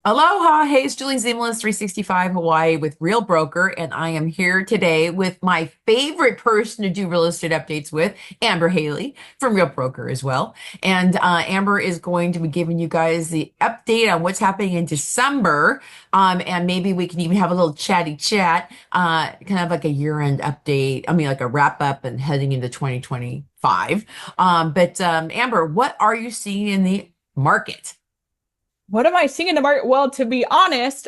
Aloha, hey, it's Julie Ziemelis, 365 Hawaii with Real Broker, and I am here today with my favorite person to do real estate updates with, Amber Haley from Real Broker as well. And Amber is going to be giving you guys the update on what's happening in December. And maybe we can even have a little chatty chat, kind of like a year-end update. I mean, like a wrap up and heading into 2025. But Amber, what are you seeing in the market? What am I seeing in the market? Well, to be honest,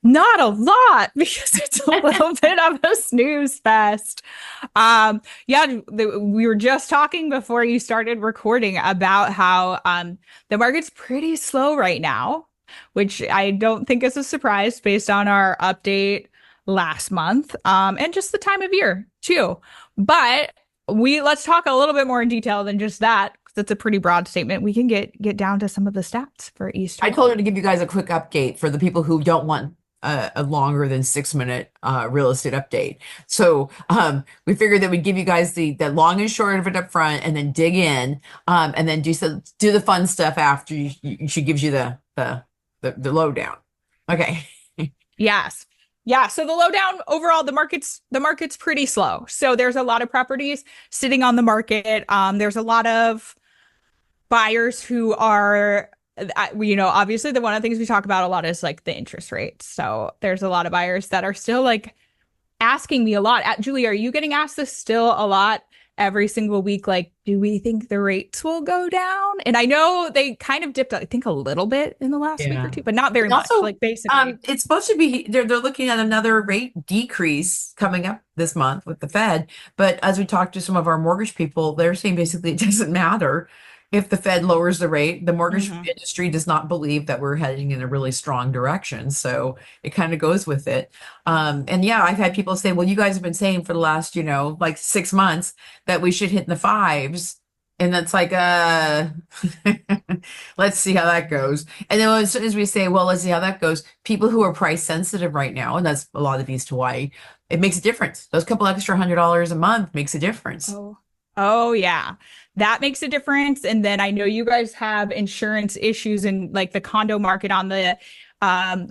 not a lot because it's a little bit of a snooze fest. We were just talking before you started recording about how the market's pretty slow right now, which I don't think is a surprise based on our update last month, and just the time of year too. But let's talk a little bit more in detail than just that, because that's a pretty broad statement. We can get down to some of the stats for East I told her Hawaii. to give you guys a quick update for the people who don't want a longer than 6 minute real estate update. So we figured that we'd give you guys the long and short of it up front, and then dig in, and then do the fun stuff after she gives you the lowdown. Okay. Yes. Yeah, so the lowdown overall, the market's pretty slow. So there's a lot of properties sitting on the market. There's a lot of buyers who are, obviously the one of the things we talk about a lot is like the interest rates. So there's a lot of buyers that are still like asking me a lot. Julie, are you getting asked this still a lot every single week? Like, do we think the rates will go down? And I know they kind of dipped, I think, a little bit in the last week or Yeah. two, but not very And much. also, Like basically, it's supposed to be they're looking at another rate decrease coming up this month with the Fed. But as we talked to some of our mortgage people, they're saying basically it doesn't matter if the Fed lowers the rate. The mortgage mhm. industry does not believe that we're heading in a really strong direction. So it kind of goes with it. And yeah, I've had people say, well, you guys have been saying for the last, like 6 months that we should hit in the fives. And that's like, let's see how that goes. And then as soon as we say, well, let's see how that goes, people who are price sensitive right now, and that's a lot of East Hawaii, it makes a difference. Those couple extra $100 a month makes a difference. Oh, oh yeah. That makes a difference. And then I know you guys have insurance issues in like the condo market on the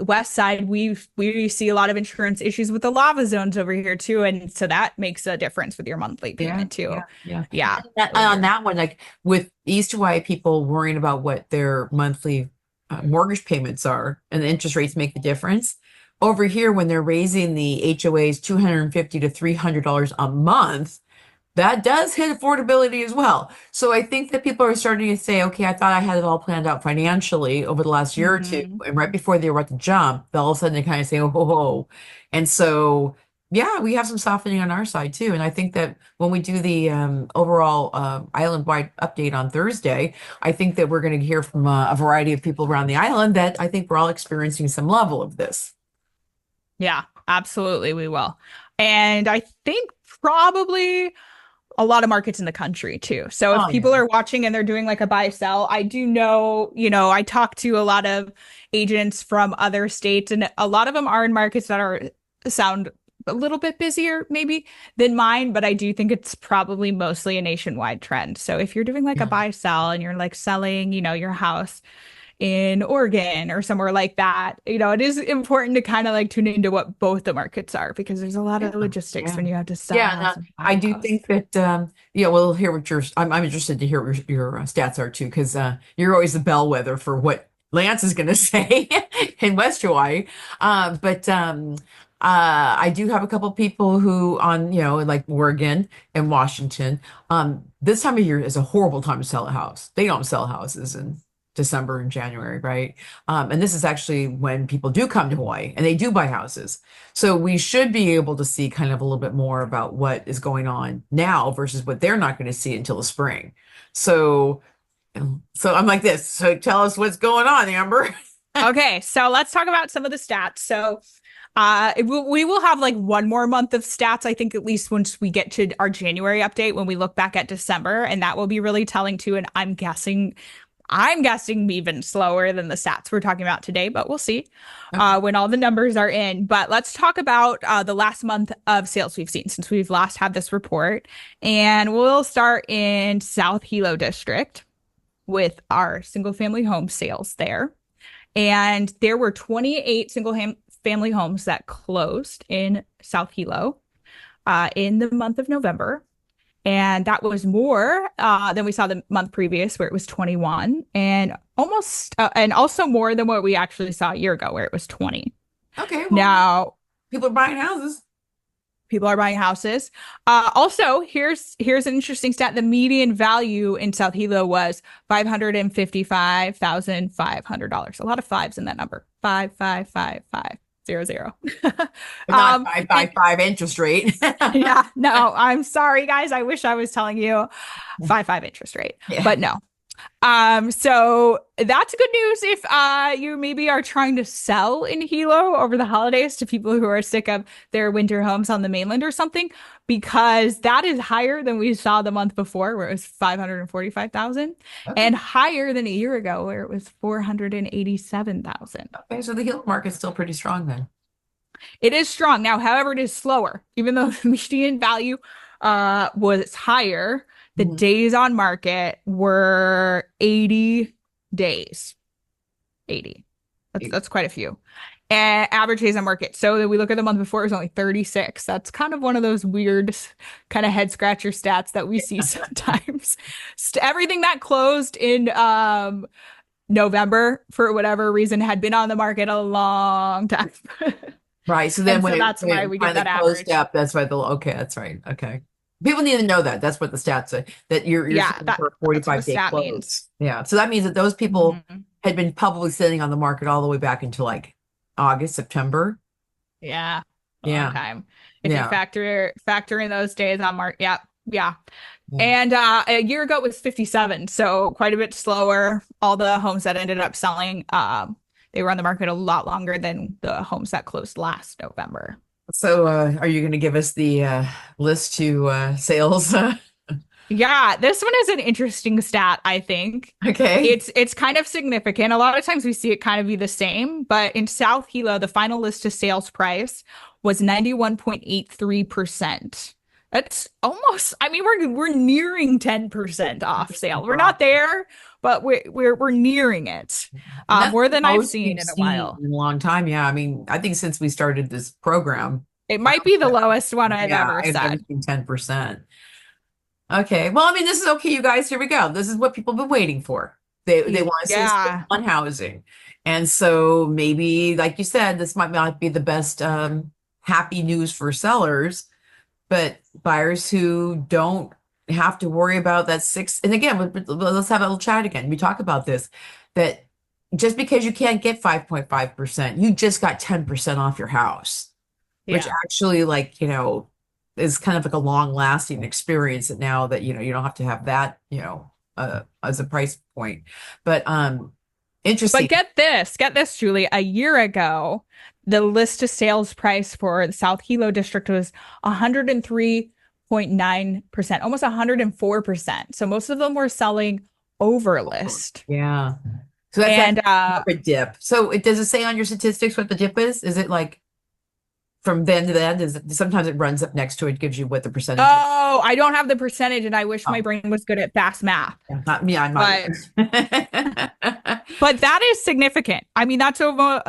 west side. We see a lot of insurance issues with the lava zones over here too. And so that makes a difference with your monthly Yeah, payment too. yeah, yeah. Yeah. And When on you're that one, like with East Hawaii people worrying about what their monthly mortgage payments are, and the interest rates make the difference. Over here, when they're raising the HOAs 250 to $300 a month, that does hit affordability as well. So I think that people are starting to say, okay, I thought I had it all planned out financially over the last year or two. Mhm. And right before they were at the jump, all of a sudden they kind of say, oh, ho, ho. And so, yeah, we have some softening on our side too. And I think that when we do the overall island-wide update on Thursday, I think that we're going to hear from a variety of people around the island that I think we're all experiencing some level of this. Yeah, absolutely we will. And I think probably a lot of markets in the country too. So if Oh, people yeah. are watching and they're doing like a buy sell, I do know, I talk to a lot of agents from other states, and a lot of them are in markets that are sound a little bit busier maybe than mine, but I do think it's probably mostly a nationwide trend. So if you're doing like a Yeah. buy sell and you're like selling, your house in Oregon or somewhere like that, it is important to kind of like tune into what both the markets are, because there's a lot Yeah. of logistics Yeah. when you have to sell a Yeah, house no, and buy I a do house. think that yeah, we'll hear what I'm interested to hear what your stats are too, because you're always the bellwether for what Lance is going to say in West Hawaii. I do have a couple people who on, like Oregon and Washington. This time of year is a horrible time to sell a house. They don't sell houses in December and January, right? And this is actually when people do come to Hawaii and they do buy houses. So we should be able to see kind of a little bit more about what is going on now versus what they're not going to see until the spring. So, so I'm like this. So tell us what's going on, Amber. Okay, so let's talk about some of the stats. So, we will have like one more month of stats, I think, at least once we get to our January update when we look back at December, and that will be really telling too. And I'm guessing even slower than the stats we're talking about today, but we'll see Okay. when all the numbers are in. But let's talk about the last month of sales we've seen since we've last had this report, and we'll start in South Hilo District with our single family home sales there. And there were 28 family homes that closed in South Hilo in the month of November. And that was more than we saw the month previous, where it was 21, and and also more than what we actually saw a year ago, where it was 20. Okay, well, Now, people are buying houses. people are buying houses. Also, here's an interesting stat. The median value in South Hilo was $555,500. A lot of fives in that number. 555,500. But not And 5 interest rate. yeah, no, I'm sorry, guys. I wish I was telling you 5 interest rate, Yeah. but no. So that's good news if you maybe are trying to sell in Hilo over the holidays to people who are sick of their winter homes on the mainland or something, because that is higher than we saw the month before, where it was 545,000, Okay. and higher than a year ago, where it was 487,000. Okay, so the Hilo market's still pretty strong then. It is strong now, however, it is slower, even though the median value was higher. The Mhm. days on market were 80 days. 80. That's quite a few. And average days on market. So that we look at the month before, it was only 36. That's kind of one of those weird kind of head scratcher stats that we see sometimes. Everything that closed in November, for whatever reason, had been on the market a long time. Right. So then And when so it, that's when why it we get finally that closed average. up, that's why okay, that's right. Okay. People need to know that. That's what the stats say, that you're Yeah, selling for a that's what the 45-day stat means. close. Yeah. So that means that those people Mhm. had been publicly sitting on the market all the way back into like August, September. Yeah, a long Yeah. time. If you Yeah. factor in those days on market, yeah, yeah. Yeah. And a year ago it was 57, so quite a bit slower. All the homes that ended up selling, they were on the market a lot longer than the homes that closed last November. So are you going to give us the list to sales? Yeah, this one is an interesting stat, I think. Okay. It's kind of significant. A lot of times we see it kind of be the same, but in South Hilo, the final list to sales price was 91.83%. That's almost, I mean, we're nearing 10% off sale. We're not there, but we're nearing it. And that's More the than I've most seen we've in a seen while. in a long time. Yeah. I mean, I think since we started this program, It I might don't be the lowest one I've yeah, ever I've never said. seen 10%. Okay. Well, I mean, this is okay, you guys. Here we go. This is what people have been waiting for. They want to see us Yeah. on housing. And so maybe, like you said, this might not be the best happy news for sellers, but buyers who don't have to worry about that six. And again, let's have a little chat again. We talk about this, that just because you can't get 5.5%, you just got 10% off your house, which Yeah. actually, like, is kind of like a long lasting experience. And now that, you don't have to have that, as a price point. But But interesting. get this, Julie. A year ago, the list to sales price for the South Hilo district was 103.9%, almost 104%. So most of them were selling over list. Yeah. So that's that And market dip. So does it say on your statistics what the dip is? Is it like from then to then? Sometimes it runs up next to it, gives you what the percentage is. oh, I don't have the percentage, and I wish my Oh, brain was good at fast math. yeah, not me, I'm not But either. but that is significant. I mean, that's over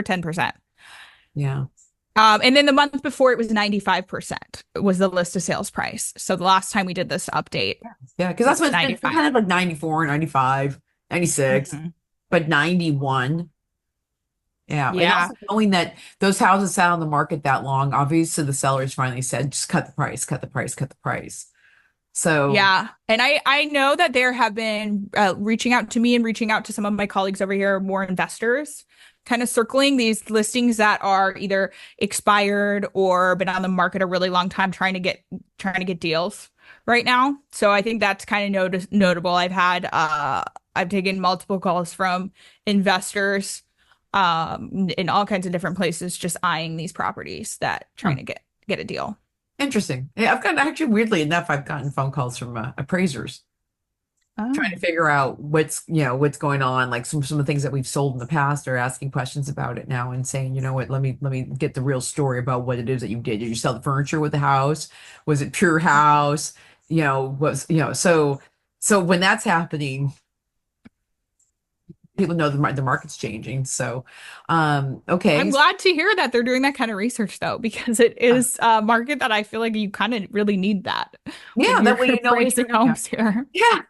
10%. Yeah. And then the month before it was 95% was the list of sales price. So the last time we did this update, Yeah, because it that's was what it's been 95. kind of like 94, 95, 96, Mhm. but 91. Yeah. And Yeah. also knowing that those houses sat on the market that long, obviously the sellers finally said, just cut the price, cut the price, cut the price. So, Yeah. And I know that there have been reaching out to me and reaching out to some of my colleagues over here, more investors, kind of circling these listings that are either expired or been on the market a really long time trying to get deals right now. So I think that's kind of notable. I've taken multiple calls from investors in all kinds of different places just eyeing these properties that huh, trying to get a deal. interesting. Yeah, I've gotten actually, weirdly enough, I've gotten phone calls from appraisers trying to Oh. figure out what's going on. Like some of the things that we've sold in the past are asking questions about it now and saying, you know what, let me get the real story about what it is that you did. Did you sell the furniture with the house? Was it pure house? So when that's happening, people know the market's changing. So, I'm okay. glad to hear that they're doing that kind of research though, because it is a market that I feel like you kind of really need that when Yeah, you're that way you know what appraising you're, yeah. homes here. Yeah.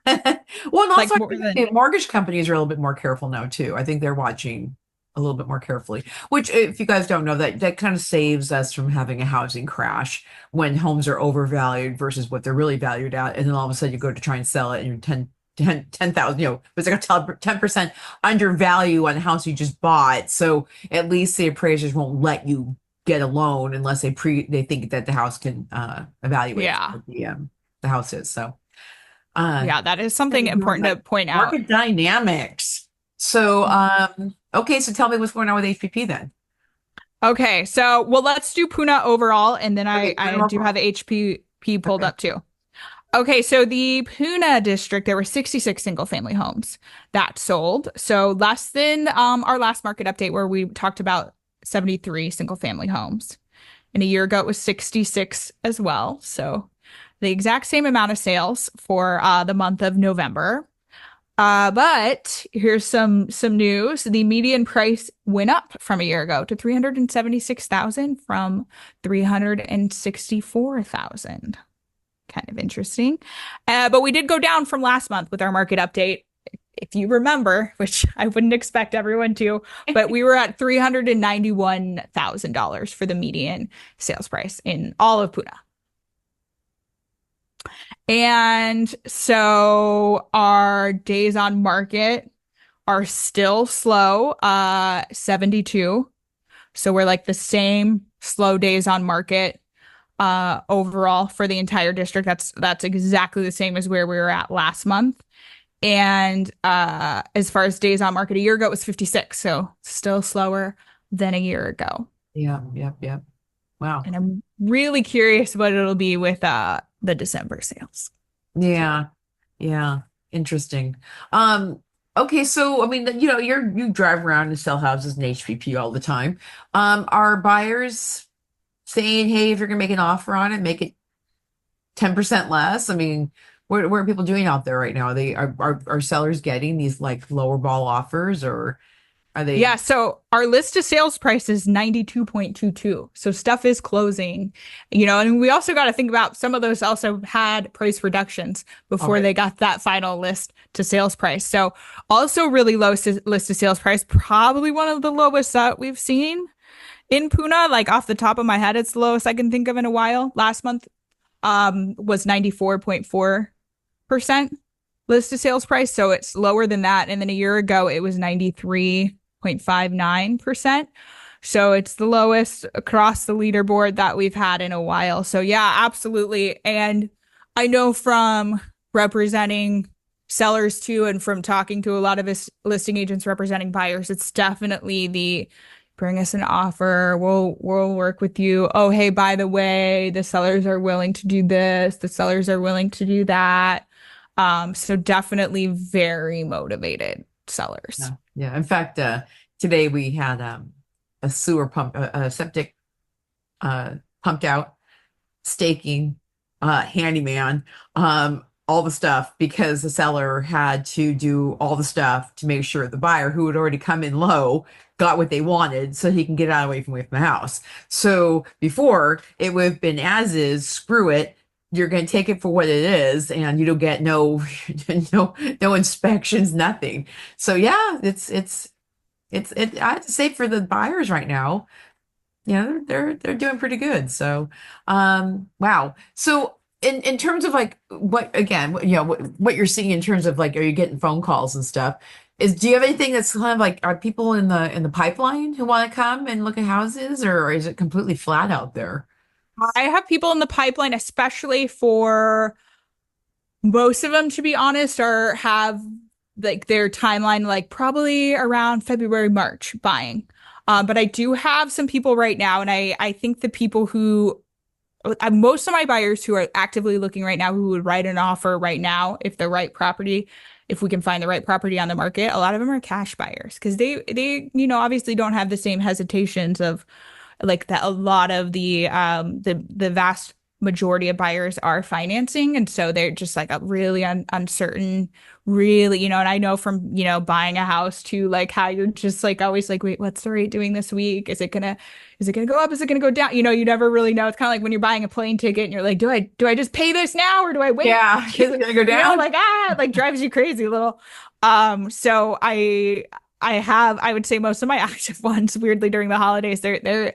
Well, and also Like I more think than, the mortgage companies are a little bit more careful now too. I think they're watching a little bit more carefully, which if you guys don't know that kind of saves us from having a housing crash when homes are overvalued versus what they're really valued at. And then all of a sudden you go to try and sell it and you're 10,000, it's like a 10% undervalue on the house you just bought. So at least the appraisers won't let you get a loan unless they think that the house can evaluate yeah. what the house is. So uh Yeah, that is something important to point out. market dynamics. So okay, so tell me what's going on with HPP then. Okay, so well, let's do Puna overall, and then Okay, I do have the HPP pulled okay. up too. Okay, so the Puna district, there were 66 single family homes that sold. So less than our last market update where we talked about 73 single family homes. And a year ago it was 66 as well. So the exact same amount of sales for the month of November. But here's some news. The median price went up from a year ago to 376,000 from 364,000. Kind of interesting. But we did go down from last month with our market update, if you remember, which I wouldn't expect everyone to, but we were at $391,000 for the median sales price in all of Puna. And so our days on market are still slow, 72. So we're like the same slow days on market overall for the entire district. That's exactly the same as where we were at last month. And as far as days on market, a year ago it was 56, so still slower than a year ago. Yeah, yep, yep. Wow. And I'm really curious what it'll be with the December sales. Yeah. Yeah. Interesting. Um, okay, so I mean, you drive around and sell houses in HPP all the time. Are buyers saying, hey, if you're gonna make an offer on it, make it 10% less? I mean, what are people doing out there right now? Are sellers getting these like lower ball offers or are they Yeah, so our list of sales price is 92.22. So stuff is closing, and we also got to think about some of those also had price reductions before already? they got that final list to sales price. So also really low list to sales price, probably one of the lowest that we've seen in Puna. Like off the top of my head, it's the lowest I can think of in a while. Last month was 94.4% list to sales price. So it's lower than that. And then a year ago, it was 93.59%. So it's the lowest across the leaderboard that we've had in a while. So yeah, absolutely. And I know from representing sellers too, and from talking to a lot of his listing agents representing buyers, it's definitely the bring us an offer. We'll work with you. Oh, hey, by the way, the sellers are willing to do this. The sellers are willing to do that. So definitely very motivated sellers. Yeah. Yeah. In fact, today we had a sewer pump, a septic pumped out, staking, handyman, all the stuff because the seller had to do all the stuff to make sure the buyer who had already come in low got what they wanted so he can get out away from the house. So before it would have been as is, screw it. You're going to take it for what it is, and you don't get no inspections, nothing. So yeah, I have to say for the buyers right now, they're doing pretty good. So, wow. So in terms of like what again, what you're seeing in terms of like, are you getting phone calls and stuff? Do you have anything that's kind of like, are people in the pipeline who want to come and look at houses, or is it completely flat out there? I have people in the pipeline, especially for most of them, to be honest, are have like their timeline like probably around February, March buying. But I do have some people right now, and I think the people who most of my buyers who are actively looking right now who would write an offer right now if we can find the right property on the market, a lot of them are cash buyers because they obviously don't have the same hesitations of like that a lot of the vast majority of buyers are financing. And so they're just like a really uncertain, really, and I know from, buying a house to like how you're just like always like, wait, what's the rate doing this week? Is it gonna go up? Is it gonna go down? You never really know. It's kind of like when you're buying a plane ticket and you're like, do I just pay this now or do I wait? Yeah. Is it gonna go down? Like like drives you crazy a little. So I would say most of my active ones, weirdly during the holidays, they're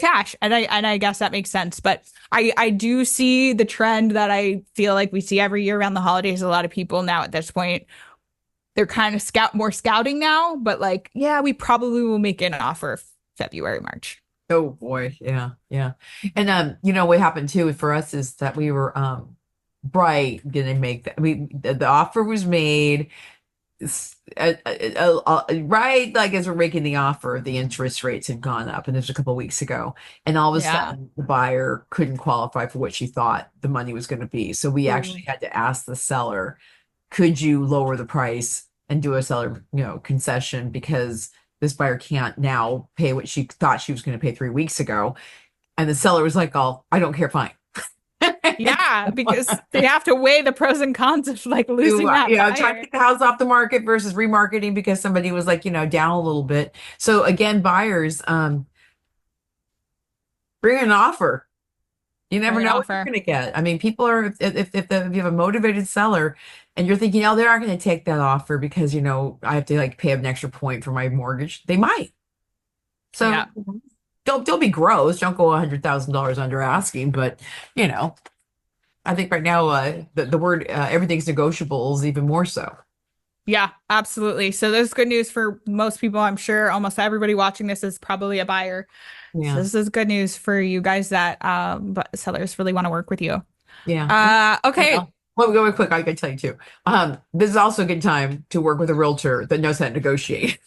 cash, and I guess that makes sense. But I do see the trend that I feel like we see every year around the holidays. A lot of people now at this point, they're kind of more scouting now, but like, yeah, we probably will make an offer February, March. Oh boy. Yeah. Yeah. And what happened too for us is that we were right gonna make that the offer was made right like as we're making the offer, the interest rates had gone up, and this was a couple of weeks ago, and all of a Yeah. sudden the buyer couldn't qualify for what she thought the money was going to be. So we Ooh. actually had to ask the seller, could you lower the price and do a seller concession, because this buyer can't now pay what she thought she was going to pay 3 weeks ago. And the seller was like, oh, I don't care, fine. Yeah, because they have to weigh the pros and cons of like losing that Trying to buyer. get the house off the market versus remarketing because somebody was like, down a little bit. So again, buyers, bring an offer. You never Bring an know what you're offer. going to get. I mean, people are, if you have a motivated seller and you're thinking, oh, they aren't going to take that offer because, I have to like pay an extra point for my mortgage. They might. So Yeah. don't be gross. Don't go $100,000 under asking, but you know, I think right now, the word everything's negotiable is even more so. Yeah, absolutely. So this is good news for most people. I'm sure almost everybody watching this is probably a buyer. So Yeah. this is good news for you guys that but sellers really want to work with you. Yeah. And, Okay. well, going quick, I can tell you too. This is also a good time to work with a realtor that knows how to negotiate.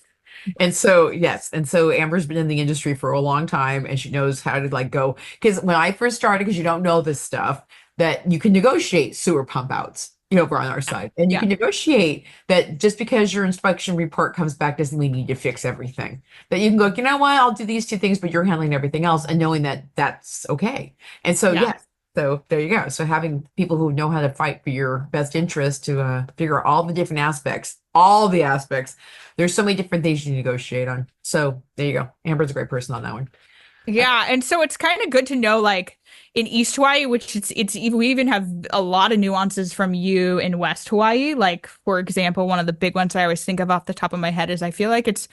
And so, yes. And so Amber's been in the industry for a long time and she knows how to like go. Because when I first started, because you don't know this stuff, that you can negotiate sewer pump outs, over on our side. And you Yeah. can negotiate that just because your inspection report comes back doesn't mean you need to fix everything. That you can go, you know what, I'll do these two things, but you're handling everything else, and knowing that that's okay. And so, Yeah. yes. So there you go. So having people who know how to fight for your best interest to figure out all the different aspects, all the aspects. There's so many different things you negotiate on. So there you go. Amber's a great person on that one. Yeah, and so it's kind of good to know, like in East Hawaii, which we even have a lot of nuances from you in West Hawaii. Like for example, one of the big ones I always think of off the top of my head is I feel like it's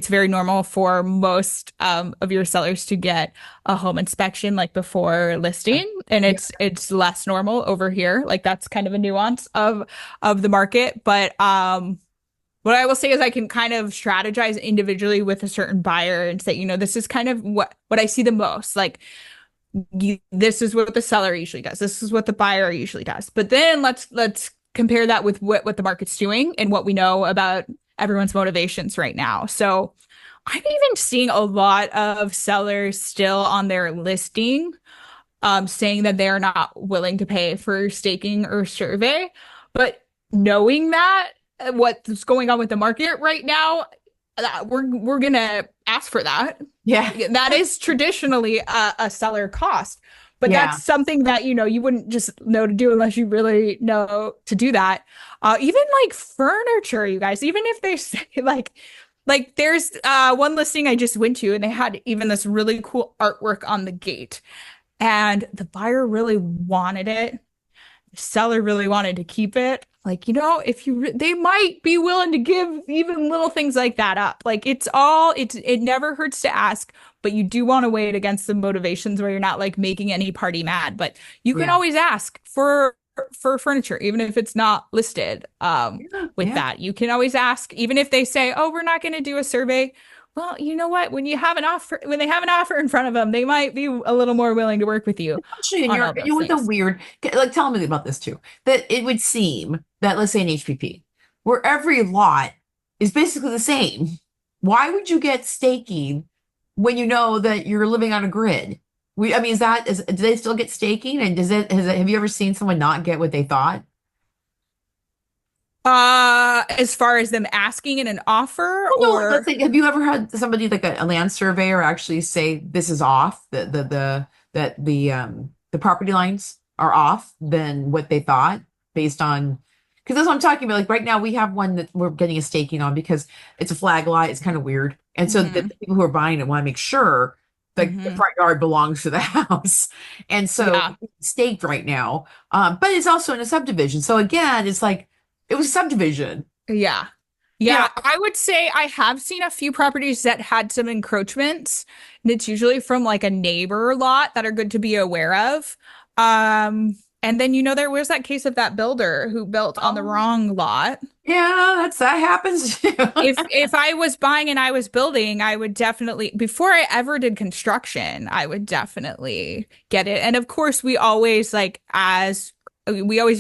very normal for most of your sellers to get a home inspection like before listing, and Yeah. it's less normal over here. Like that's kind of a nuance of the market, but what I will say is I can kind of strategize individually with a certain buyer and say, this is kind of what I see the most. Like this is what the seller usually does. This is what the buyer usually does. But then let's compare that with what the market's doing and what we know about everyone's motivations right now. So I'm even seeing a lot of sellers still on their listing saying that they're not willing to pay for staking or survey. But knowing that what's going on with the market right now, we're gonna ask for that. Yeah. That is traditionally a seller cost, but Yeah. that's something that you wouldn't just know to do unless you really know to do that. Even like furniture, you guys, even if they say like there's one listing I just went to and they had even this really cool artwork on the gate, and the buyer really wanted it, the seller really wanted to keep it. Like, if they might be willing to give even little things like that up. Like it never hurts to ask, but you do want to weigh it against the motivations where you're not like making any party mad. But you can Yeah. always ask for furniture, even if it's not listed. Yeah. With Yeah. that, you can always ask, even if they say, "Oh, we're not going to do a survey." Well, you know what? When they have an offer in front of them, they might be a little more willing to work with you Actually, in on your, all those with a things. weird, like, tell me about this too, that it would seem that, let's say an HPP, where every lot is basically the same. Why would you get staking when you know that you're living on a grid? I mean, do they still get staking? And have you ever seen someone not get what they thought? As far as them asking in an offer Well, no, like, let's or say, have you ever had somebody like a land surveyor actually say this is off, that the property lines are off than what they thought based on, because that's what I'm talking about. Like right now, we have one that we're getting a staking on because it's a flag lot. It's kind of weird. And so the Hmm. people who are buying it want to make sure the Hmm. front yard belongs to the house. And so Yeah. it's staked right now. But it's also in a subdivision. So again, it's like it was a subdivision. Yeah. You know, Yeah, I would say I have seen a few properties that had some encroachments, and it's usually from like a neighbor lot that are good to be aware of. And then there was that case of that builder who built on the oh, wrong lot. yeah, that happens too. If I was buying and I was building, I would definitely, before I ever did construction, I would definitely get it. And of course, we always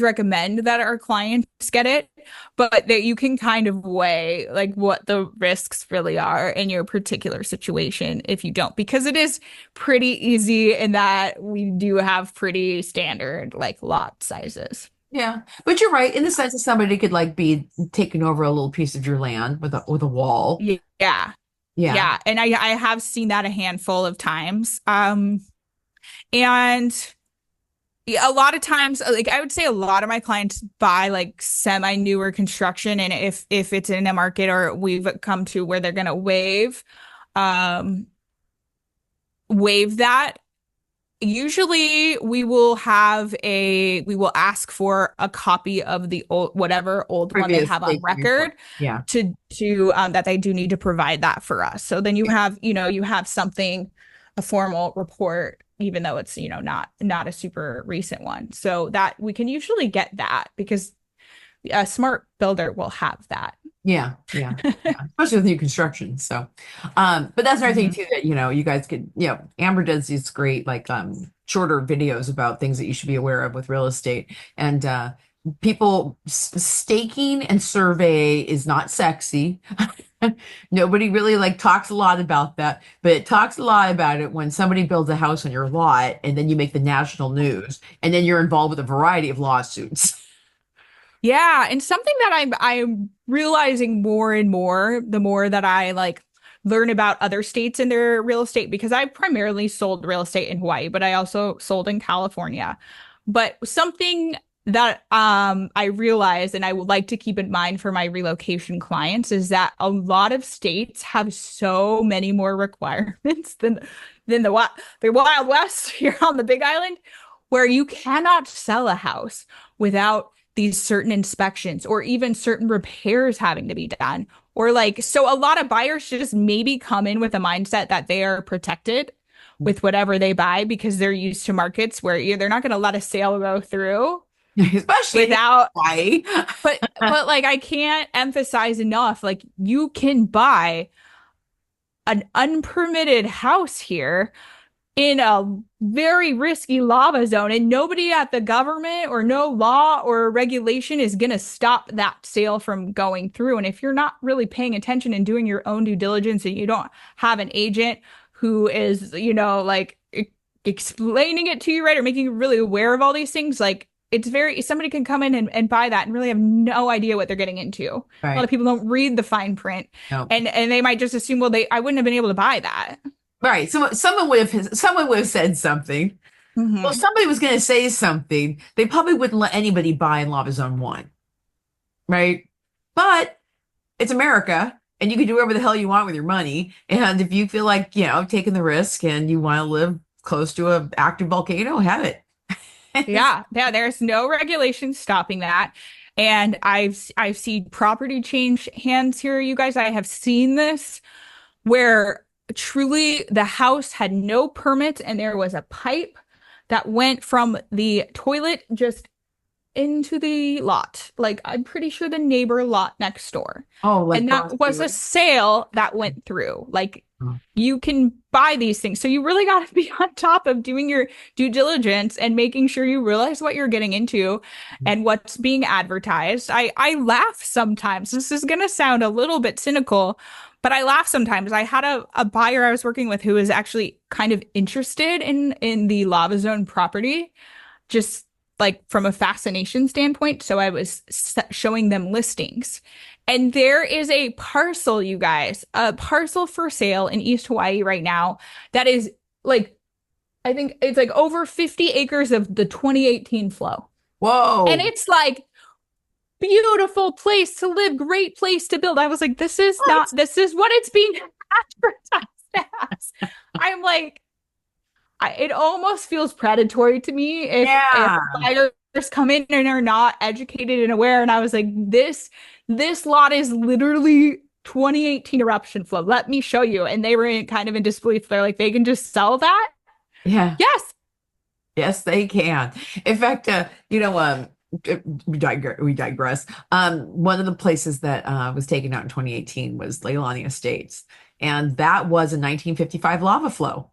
recommend that our clients get it, but that you can kind of weigh like what the risks really are in your particular situation if you don't, because it is pretty easy in that we do have pretty standard like lot sizes. Yeah, but you're right in the sense that somebody could like be taking over a little piece of your land with a wall. Yeah. Yeah. Yeah. And I have seen that a handful of times. And a lot of times, like I would say a lot of my clients buy like semi newer construction. And if it's in a market or we've come to where they're gonna um waive that, usually we will ask for a copy of the whatever old one they Previous have on staking report. record Yeah. to that they do need to provide that for us. So then you have something, a formal report, even though it's, not a super recent one. So that we can usually get that because a smart builder will have that. Yeah, yeah, yeah. Especially with new construction. So, but that's another thing Mhm. too that you guys could, Amber does these great like shorter videos about things that you should be aware of with real estate. And people staking and survey is not sexy. Nobody really like talks a lot about that, but it talks a lot about it when somebody builds a house on your lot and then you make the national news and then you're involved with a variety of lawsuits. Yeah, and something that I'm realizing more and more the more that I like learn about other states and their real estate, because I primarily sold real estate in Hawaii, but I also sold in California. But something that I realize and I would like to keep in mind for my relocation clients is that a lot of states have so many more requirements than the Wild West here on the Big Island, where you cannot sell a house without these certain inspections or even certain repairs having to be done. Or like, so a lot of buyers just maybe come in with a mindset that they are protected with whatever they buy because they're used to markets where they're not going to let a sale go through Especially in without, Hawaii. but like I can't emphasize enough, like you can buy an unpermitted house here in a very risky lava zone, and nobody at the government or no law or regulation is going to stop that sale from going through. And if you're not really paying attention and doing your own due diligence and you don't have an agent who is, like explaining it to you right or making you really aware of all these things, like somebody can come in and buy that and really have no idea what they're getting into. A lot Right. of people don't read the fine print, No. and they might just assume, well, I wouldn't have been able to buy that. Right. Someone would have said something. Well, if Hmm. somebody was going to say something, they probably wouldn't let anybody buy in Lava Zone 1, right? But it's America, and you can do whatever the hell you want with your money. And if you feel like, taking the risk and you want to live close to an active volcano, have it. Yeah, yeah, there's no regulation stopping that. And I've seen property change hands here, you guys. I have seen this where truly the house had no permit and there was a pipe that went from the toilet just into the lot. Like I'm pretty sure the neighbor lot next door. Oh, like And that was a promiscuous. sale that went through. Like Oh, you can buy these things. So you really got to be on top of doing your due diligence and making sure you realize what you're getting into and what's being advertised. I laugh sometimes. This is going to sound a little bit cynical, but I laugh sometimes. I had a buyer I was working with who was actually kind of interested in the lava zone property, just like from a fascination standpoint. So I was showing them listings. And there is a parcel, you guys, a parcel for sale in East Hawaii right now that is like I think it's like over 50 acres of the 2018 flow. And Whoa. it's like beautiful place to live, great place to build. I was like, this is not, What? this is what it's being advertised as. I'm like, it almost feels predatory to me if Yeah. buyers come in and are not educated and aware. And I was like, this lot is literally 2018 eruption flow. Let me show you. And they were kind of in disbelief. They're like, they can just sell that? Yeah. Yes. Yes, they can. In fact, we digress. One of the places that was taken out in 2018 was Lani Estates, and that was a 1955 lava flow.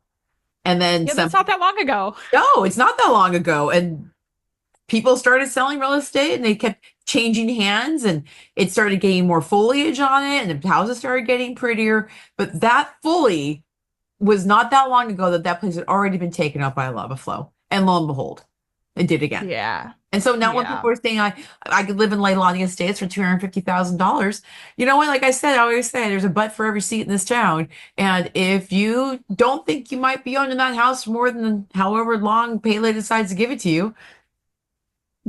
And then Yeah, some. that's not that long ago. No, it's not that long ago. And people started selling real estate, and they kept changing hands, and it started getting more foliage on it, and the houses started getting prettier. But that fully was not that long ago that that place had already been taken out by a lava flow. And lo and behold, it did again. Yeah. And so now when Yeah. people are saying I could live in Lani Estates for $250,000, you know what? Like I said, I always say there's a butt for every seat in this town. And if you don't think you might be owning that house for more than however long Pele decides to give it to you,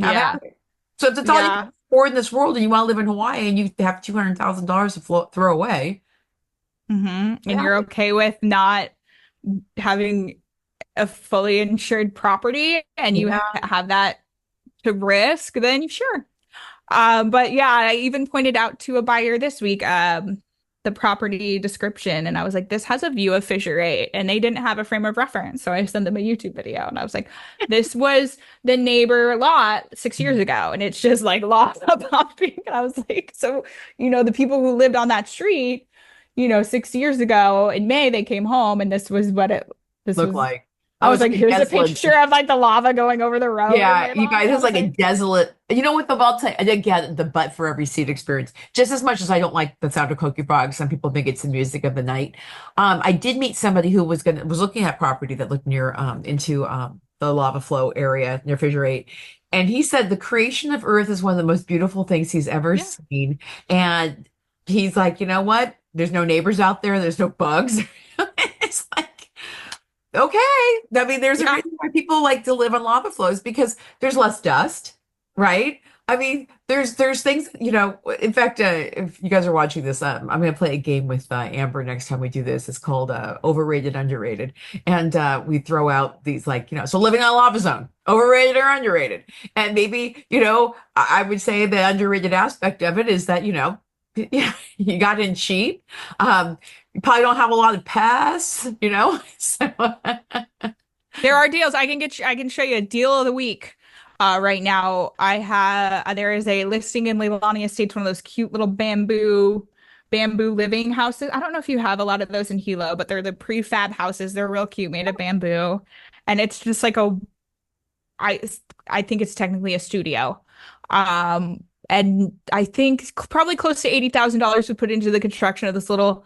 have Yeah. at it. So if it's all you can Yeah. afford in this world and you want to live in Hawaii and you have $200,000 to throw away, And yeah, you're okay with not having a fully insured property and you yeah, have that to risk, then sure. But yeah, I even pointed out to a buyer this week, the property description, and I was like, this has a view of Fissure 8, and they didn't have a frame of reference. So I sent them a YouTube video and I was like, this was the neighbor lot 6 years ago, and it's just like lava pumping. And I was like, so, the people who lived on that street, 6 years ago in May, they came home and this look was like. I Oh, was it's like, like a here's a desolate. picture of like the lava going over the road in Yeah, you Leilani. guys, I it's was like a like, desolate. You know what, the I'll tell you, I did get the butt for every seat experience. Just as much as I don't like the sound of Cokie Frog, some people think it's the music of the night. I did meet somebody who was looking at property that looked near into the lava flow area near Fissure 8. And he said the creation of Earth is one of the most beautiful things he's ever yeah, seen. And he's like, you know what? There's no neighbors out there, there's no bugs. It's like okay. I mean, there's a yeah, reason why people like to live on lava flows because there's less dust, right? I mean, there's things, in fact, if you guys are watching this, I'm going to play a game with Amber next time we do this. It's called Overrated, Underrated. And we throw out these like, so living on a lava zone, overrated or underrated. And maybe, I would say the underrated aspect of it is that, you got in cheap. You probably don't have a lot of pests, So there are deals. I can show you a deal of the week. Right now, there is a listing in Leilani Estates, one of those cute little bamboo living houses. I don't know if you have a lot of those in Hilo, but they're the prefab houses. They're real cute, made of bamboo, and it's just like I I think it's technically a studio. And I think probably close to $80,000 was put into the construction of this little,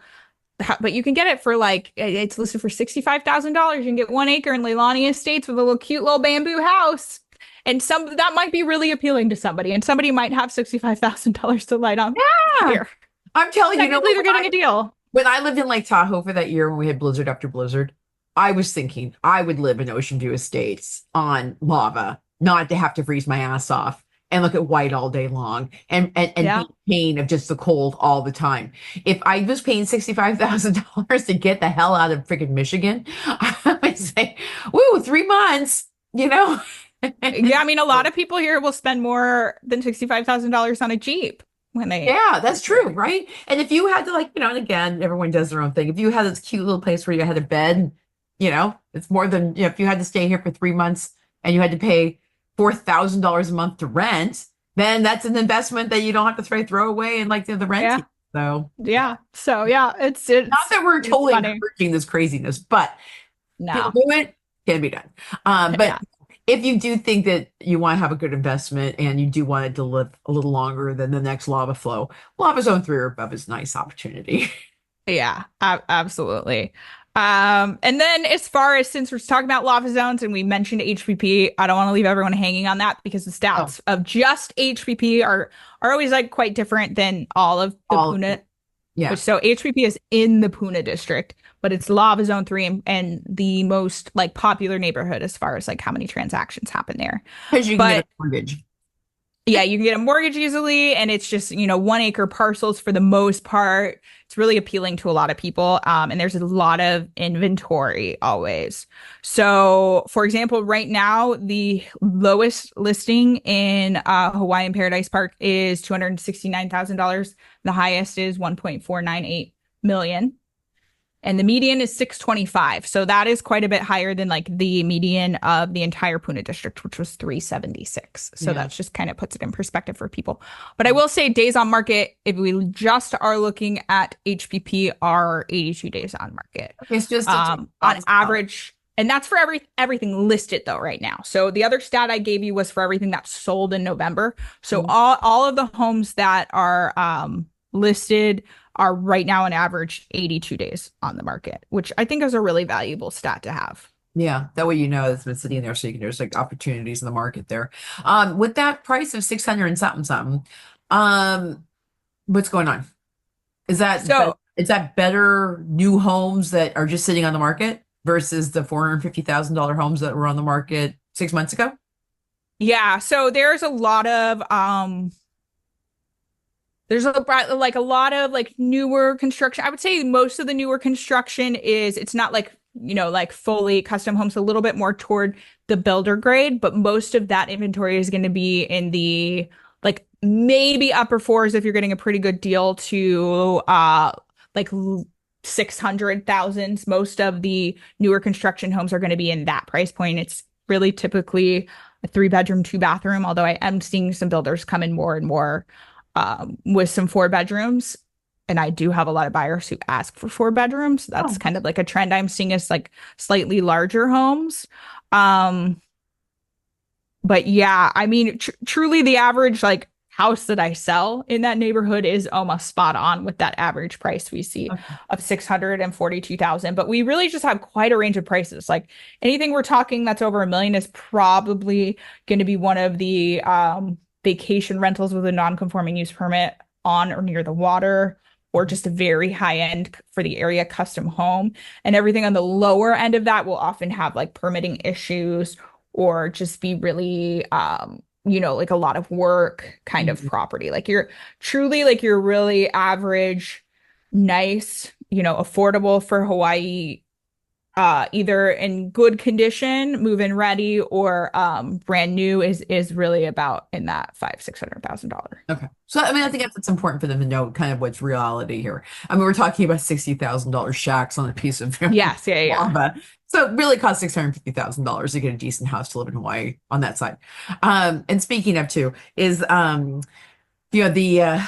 but you can get it for like, it's listed for $65,000. You can get 1 acre in Leilani Estates with a little cute little bamboo house. And that might be really appealing to somebody, and somebody might have $65,000 to light on yeah, fire. I'm telling you, Technically, they're getting a deal. when I lived in Lake Tahoe for that year when we had blizzard after blizzard, I was thinking I would live in Ocean View Estates on lava, not to have to freeze my ass off and look at white all day long and Yeah. be in pain of just the cold all the time. If I was paying $65,000 to get the hell out of freaking Michigan, I would say, woo, 3 months, Yeah, I mean, a lot of people here will spend more than $65,000 on a Jeep when they. Yeah, that's true, right? And if you had to like, and again, everyone does their own thing. If you had this cute little place where you had a bed, it's more than, if you had to stay here for 3 months and you had to pay $4,000 a month to rent, then that's an investment that you don't have to throw away and like the rent. Yeah. So Yeah. So yeah, it's not that we're it's totally funny. encouraging this craziness, but can No. do it, can be done. But Yeah. if you do think that you want to have a good investment and you do want it to live a little longer than the next lava flow, lava zone 3 or above is a nice opportunity. Yeah, absolutely. And then as far as since we're talking about lava zones and we mentioned HPP, I don't want to leave everyone hanging on that because the Oh, stats of just HPP are always like quite different than all of the all Puna which Yeah. so HPP is in the Puna district, but it's Lava Zone 3 and the most like popular neighborhood as far as like how many transactions happen there. Because you can get a But mortgage. yeah, you can get a mortgage easily, and it's just, 1 acre parcels for the most part. It's really appealing to a lot of people. And there's a lot of inventory always. So, for example, right now, the lowest listing in Hawaiian Paradise Park is $269,000. The highest is 1.498 million. And the median is 625. So that is quite a bit higher than like the median of the entire Puna district, which was 376. So Yeah. that's just kind of puts it in perspective for people. But I will say days on market, if we just are looking at HPP, are 82 days on market. It's just On average, and that's for everything listed though right now. So the other stat I gave you was for everything that's sold in November. So all of the homes that are listed are right now on average 82 days on the market, which I think is a really valuable stat to have. Yeah, that way you know it's been sitting there, so you can there's like opportunities in the market there. With that price of 600 and something something, um, what's going on? So Is that better new homes that are just sitting on the market versus the $450,000 homes that were on the market 6 months ago? yeah, so there's a lot of like newer construction. I would say most of the newer construction it's not like, like fully custom homes, a little bit more toward the builder grade, but most of that inventory is going to be in the like maybe upper fours if you're getting a pretty good deal to like 600,000s. Most of the newer construction homes are going to be in that price point. It's really typically a 3 bedroom, 2 bathroom, although I am seeing some builders come in more and more with some 4 bedrooms. And I do have a lot of buyers who ask for 4 bedrooms. That's Oh, kind of like a trend I'm seeing is like slightly larger homes. Um, but yeah, I mean, truly the average like house that I sell in that neighborhood is almost spot on with that average price we see okay. of 642,000. But we really just have quite a range of prices. Like anything we're talking that's over $1 million is probably going to be one of the vacation rentals with a non-conforming use permit on or near the water, or just a very high end for the area custom home. And everything on the lower end of that will often have like permitting issues or just be really like a lot of work kind of Mhm. property. Like you're truly like you're really average, nice, affordable for Hawaii, either in good condition, move-in ready, or brand new is really about in that $500,000-600,000. Okay. So, I mean, I think it's important for them to know kind of what's reality here. I mean, we're talking about $60,000 shacks on a piece of Yes, yeah, yeah. lava. So it really costs $650,000 to get a decent house to live in Hawaii on that side. And speaking of too, is you know, the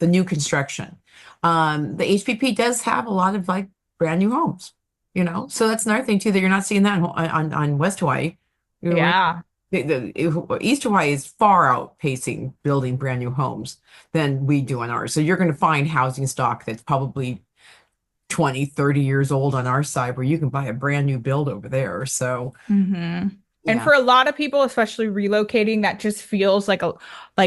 new construction. The HPP does have a lot of like brand new homes, so that's another thing too that you're not seeing that on West Hawaii. Yeah. East Hawaii is far outpacing building brand new homes than we do on ours. So you're going to find housing stock that's probably 20, 30 years old on our side where you can buy a brand new build over there. So hmm And yeah. for a lot of people, especially relocating, that just feels like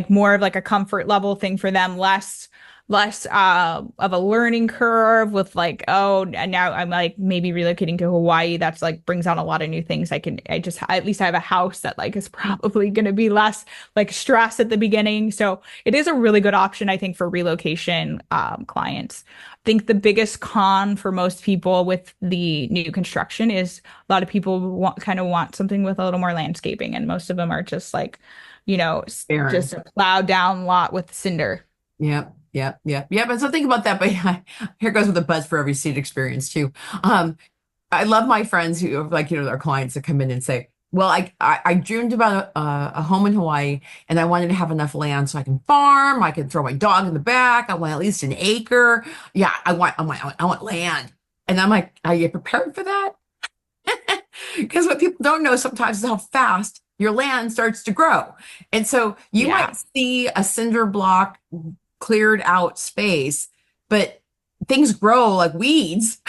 more of like a comfort level thing for them, less of a learning curve with like, oh, and now I'm like maybe relocating to Hawaii. That's like brings on a lot of new things. I just at least I have a house that like is probably going to be less like stress at the beginning. So it is a really good option, I think, for relocation clients. I think the biggest con for most people with the new construction is a lot of people want something with a little more landscaping, and most of them are just like, Aaron. just a plowed down lot with cinder. Yeah, yeah, yeah, yeah. But so think about that. But yeah, here goes with a buzz for every seat experience too. Um, I love my friends who like, our clients that come in and say, well, I dreamed about a home in Hawaii and I wanted to have enough land so I can farm, I can throw my dog in the back. I want at least an acre. Yeah, I want land. And I'm like, are you prepared for that? Because what people don't know sometimes is how fast your land starts to grow. And so you Yeah. might see a cinder block cleared out space, but things grow like weeds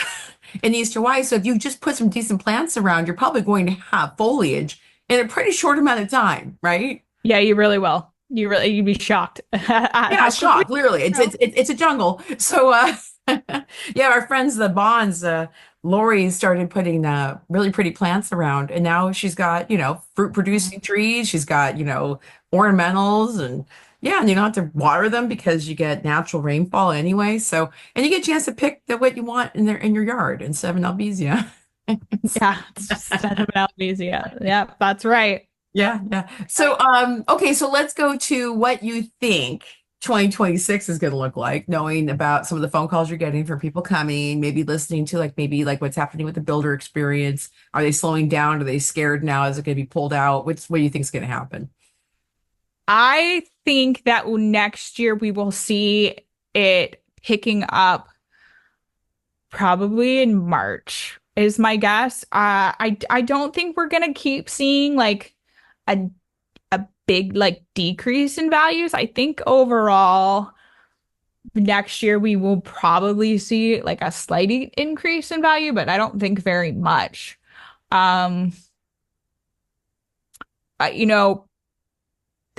in East Hawaii. So if you just put some decent plants around, you're probably going to have foliage in a pretty short amount of time, right? Yeah, you really will. You'd be shocked at Yeah, how quickly. shock, literally. It's a jungle. So yeah, our friends, the Bonds, Lori started putting really pretty plants around, and now she's got, fruit producing trees, she's got, ornamentals, and yeah, and you don't have to water them because you get natural rainfall anyway. So, and you get a chance to pick what you want in your yard instead of an albizia. Yeah, it's just sentimental amnesia. Yeah, that's right. Yeah, yeah. So, okay, so let's go to what you think 2026 is going to look like, knowing about some of the phone calls you're getting from people coming, maybe listening to maybe what's happening with the builder experience. Are they slowing down? Are they scared now? Is it going to be pulled out? What do you think is going to happen? I think that next year we will see it picking up probably in March is my guess. I don't think we're gonna keep seeing like a big like decrease in values. I think overall next year we will probably see like a slight increase in value, but I don't think very much. Um, you know,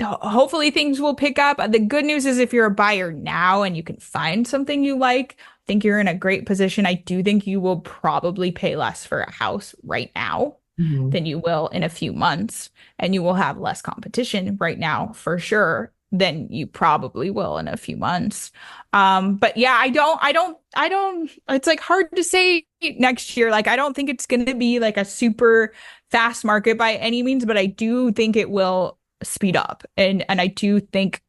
hopefully things will pick up. The good news is if you're a buyer now and you can find something you like, I think you're in a great position. I do think you will probably pay less for a house right now Mhm. than you will in a few months, and you will have less competition right now for sure than you probably will in a few months. But yeah, I don't, it's like hard to say next year. Like, I don't think it's going to be like a super fast market by any means, but I do think it will speed up. And I do think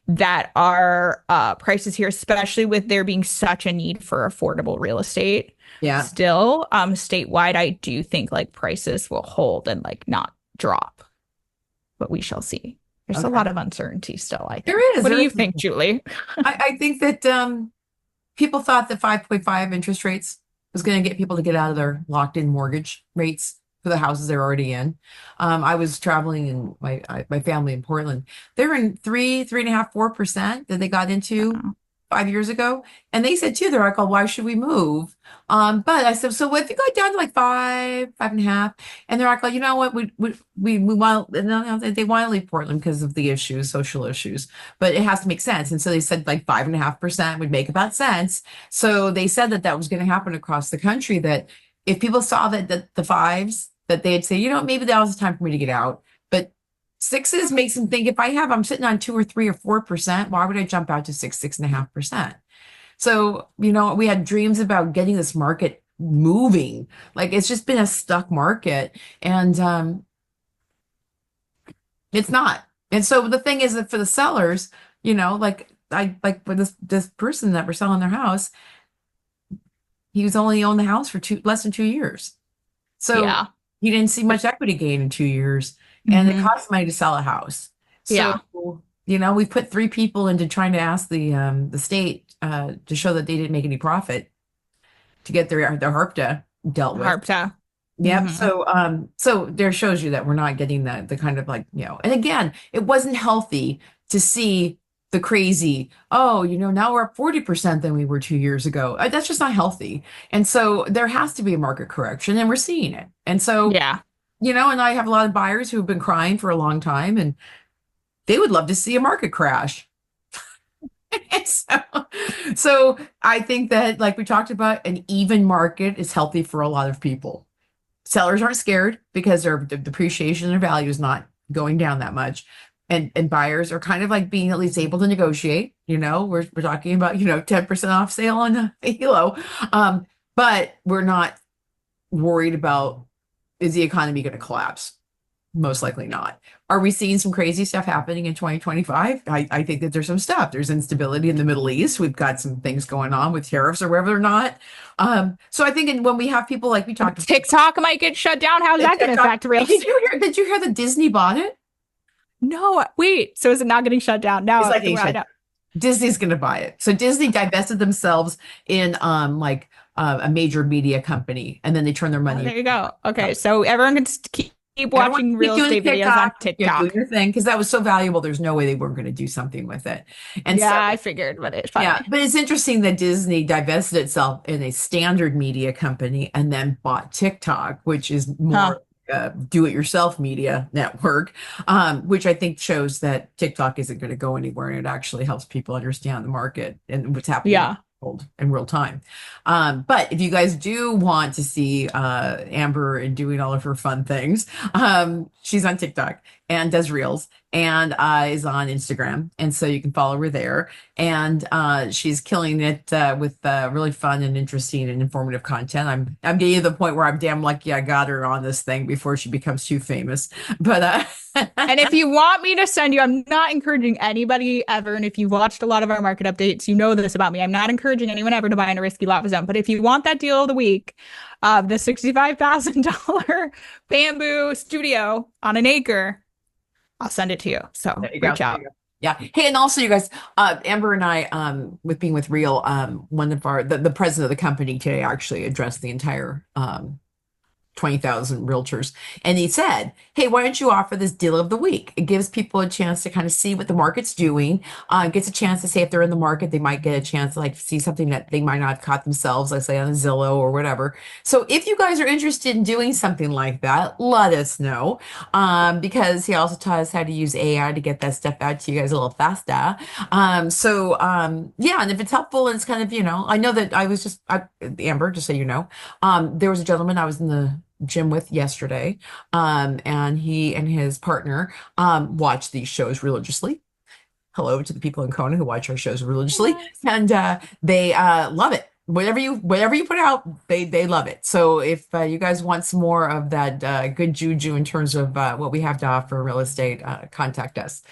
that our prices here, especially with there being such a need for affordable real estate, Yeah. still statewide, I do think like prices will hold and like not drop, but we shall see. There's a Okay. lot of uncertainty still, I think. There is. What do There you is. think, Julie? I think that people thought that 5.5 interest rates was going to get people to get out of their locked in mortgage rates for the houses they're already in. I was traveling in my family in Portland. They're in 3.5, 4% that they got into Uh, 5 years ago. And they said too, they're like, oh, why should we move? But I said, so what if you go down to like 5.5? And they're like, well, you know what? We want, no, they want to leave Portland because of the issues, social issues, but it has to make sense. And so they said like 5.5% would make about sense. So they said that that was going to happen across the country, that if people saw that the fives, that they'd say, maybe that was the time for me to get out. But sixes makes them think, if I'm sitting on 2 or 3 or 4%, why would I jump out to 6.5%? So, we had dreams about getting this market moving. Like, it's just been a stuck market, and it's not. And so the thing is that for the sellers, like like with this person that we're selling their house, he was only owned the house for less than 2 years. So yeah. he didn't see much equity gain in 2 years, and it Hmm. costs money to sell a house. So, Yeah. we put 3 people into trying to ask the state to show that they didn't make any profit to get their HARPTA dealt with. Harpta. Yep. Hmm. So there shows you that we're not getting the kind of like, and again, it wasn't healthy to see the crazy, oh, now we're up 40% than we were 2 years ago. That's just not healthy. And so there has to be a market correction, and we're seeing it. And so, Yeah. and I have a lot of buyers who've been crying for a long time, and they would love to see a market crash. so, so I think that, like we talked about, an even market is healthy for a lot of people. Sellers aren't scared because their depreciation and value is not going down that much. And buyers are kind of like being at least able to negotiate. We're talking about, 10% off sale on a Hilo. But we're not worried about, is the economy going to collapse? Most likely not. Are we seeing some crazy stuff happening in 2025? I think that there's some stuff. There's instability in the Middle East. We've got some things going on with tariffs or whether or not. So I think when we have people like we talked about TikTok might get shut down. How's that going to TikTok, affect real did estate? you hear, did you hear that Disney bought it? No, wait. So is it not getting shut down It's now? like I know. Disney's going to buy it. So Disney divested themselves in a major media company, and then they turn their Oh, money. there you go. Okay, so everyone can keep Everyone watching keep real doing estate videos on TikTok, doing TikTok. your thing, because that was so valuable. There's no way they weren't going to do something with it. And so, Yeah, I figured, but it's yeah, funny. but it's interesting that Disney divested itself in a standard media company and then bought TikTok, which is Huh. more do-it-yourself media network, which I think shows that TikTok isn't going to go anywhere, and it actually helps people understand the market and what's happening in the Yeah. world in real time. But if you guys do want to see Amber and doing all of her fun things, she's on TikTok and does reels and is on Instagram, and so you can follow her there. And she's killing it with really fun and interesting and informative content. I'm getting to the point where I'm damn lucky I got her on this thing before she becomes too famous. But And if you want me to send you, I'm not encouraging anybody ever. And if you've watched a lot of our market updates, you know this about me. I'm not encouraging anyone ever to buy in a risky lava zone. But if you want that deal of the week, the $65,000 bamboo studio on an acre, I'll send it to you. So there you go. reach out. Yeah. Hey, and also you guys, Amber and I, with being with Real, one of the president of the company today actually addressed the entire 20,000 realtors. And he said, hey, why don't you offer this deal of the week? It gives people a chance to kind of see what the market's doing, gets a chance to say if they're in the market, they might get a chance to like see something that they might not have caught themselves, like say on Zillow or whatever. So if you guys are interested in doing something like that, let us know. Because he also taught us how to use AI to get that stuff out to you guys a little faster. Yeah, and if it's helpful and it's kind of, I know that Amber, just so you know, there was a gentleman I was in the gym with yesterday, and he and his partner watch these shows religiously. Hello to the people in Kona who watch our shows religiously, Yes. and they love it. Whatever you put out, they love it. So if you guys want some more of that good juju in terms of what we have to offer real estate, contact us.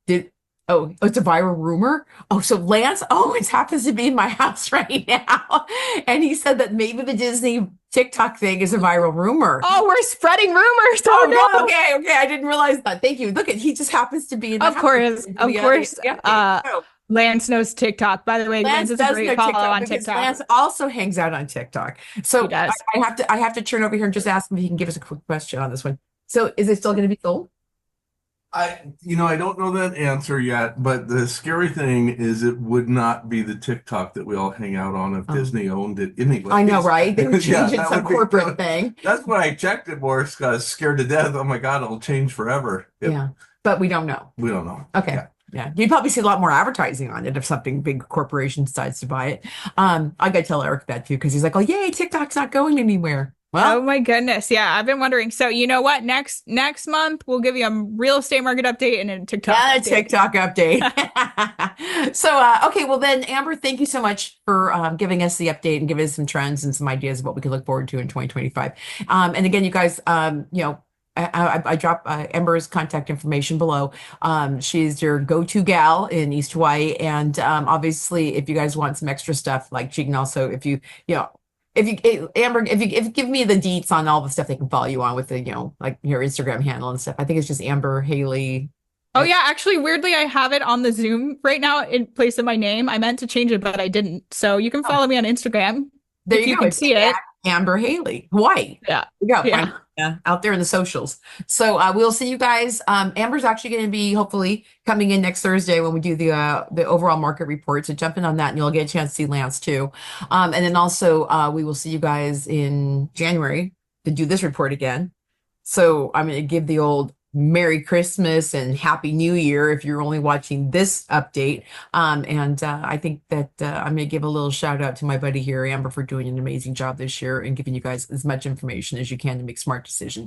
Did it's a viral rumor. Oh, so Lance Owens happens to be in my house right now, and he said that maybe the Disney TikTok thing is a viral rumor. Oh, we're spreading rumors. Oh Oh no, no. okay, I didn't realize that. Thank you. Look at he just happens to be in the Of house. course, of course. The update. So, Lance knows TikTok. By the way, Lance Lance is a does know great follow TikTok on because TikTok. Lance also hangs out on TikTok. He So does. I have to turn over here and just ask him if he can give us a quick question on this one. So is it still going to be sold? I don't know that answer yet, but the scary thing is it would not be the TikTok that we all hang out on if Oh. Disney owned it anyway. I know, right? They were Yeah, changing that some would be- corporate thing. That's why I checked it more, because scared to death. Oh my God, it'll change forever. Yeah, but we don't know. We don't know. Okay. Yeah. Yeah. You'd probably see a lot more advertising on it if something big corporation decides to buy it. I gotta tell Eric that too, because he's like, oh yay, TikTok's not going anywhere. Oh Well, my goodness. Yeah, I've been wondering. So you know what? Next month we'll give you a real estate market update and a TikTok yeah, a update. TikTok update. So okay, well then, Amber, thank you so much for giving us the update and giving us some trends and some ideas of what we can look forward to in 2025. And again, you guys, I drop Amber's contact information below. She's your go-to gal in East Hawaii, and obviously, if you guys want some extra stuff, like she can also, Amber, if you give me the deets on all the stuff they can follow you on with the, like your Instagram handle and stuff. I think it's just Amber Haley. Oh yeah, actually, weirdly, I have it on the Zoom right now in place of my name. I meant to change it, but I didn't. So you can follow me on Instagram There if you you go. can It's see it. Amber Haley, Hawaii. Yeah. You go. Yeah. Out there in the socials. So we'll see you guys. Amber's actually going to be hopefully coming in next Thursday when we do the overall market report. So jump in on that, and you'll get a chance to see Lance too. And then also we will see you guys in January to do this report again. So I'm going to give the old Merry Christmas and Happy New Year if you're only watching this update. And I think that I'm going to give a little shout out to my buddy here, Amber, for doing an amazing job this year and giving you guys as much information as you can to make smart decisions.